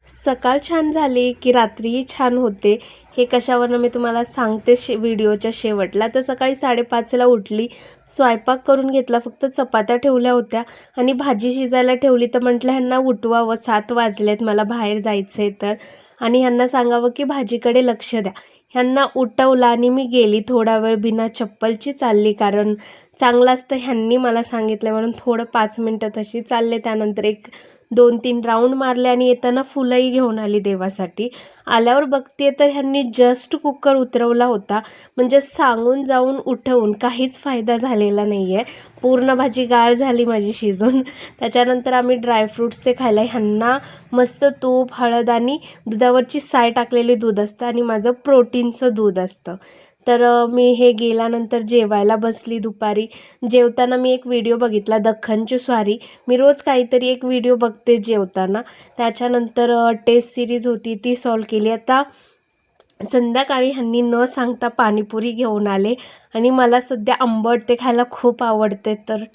सकाळ छान झाली की रात्रीही छान होते. हे कशावरनं मी तुम्हाला सांगते व्हिडिओच्या शेवटला. तर सकाळी 5:30ला उठली, स्वयंपाक करून घेतला. फक्त चपात्या ठेवल्या होत्या आणि भाजी शिजायला ठेवली. तर म्हटलं ह्यांना उठवावं, 7 वाजलेत, मला बाहेर जायचं आहे तर. आणि ह्यांना सांगावं की भाजीकडे लक्ष द्या. ह्यांना उठवलं आणि मी गेली. थोडा वेळ बिना चप्पलची चालली, कारण चांगलं असतं ह्यांनी मला सांगितलं म्हणून. थोडं 5 मिनटं तशी चालले. त्यानंतर एक 2-3 राऊंड मारले आणि येताना फुलंही घेऊन आली देवासाठी. आल्यावर बघते तर ह्यांनी जस्ट कुकर उतरवला होता. म्हणजे सांगून जाऊन उठवून काहीच फायदा झालेला नाही आहे. पूर्ण भाजी गाळ झाली माझी शिजून. त्याच्यानंतर आम्ही ड्रायफ्रूट्स ते खायला. ह्यांना मस्त तूप, हळद आणि दुधावरची साय टाकलेले दूध असतं आणि माझं प्रोटीनचं दूध असतं. तर मी हे गेल्यानंतर जेवायला बसली दुपारी. जेवताना मी एक व्हिडिओ बघितला, दख्खनची स्वारी. मी रोज काहीतरी एक व्हिडिओ बघते जेवताना. त्याच्यानंतर टेस्ट सिरीज होती ती सॉल्व केली. आता संध्याकाळी ह्यांनी न सांगता पाणीपुरी घेऊन आले आणि मला सध्या आंबट ते खायला खूप आवडते. तर ठीक.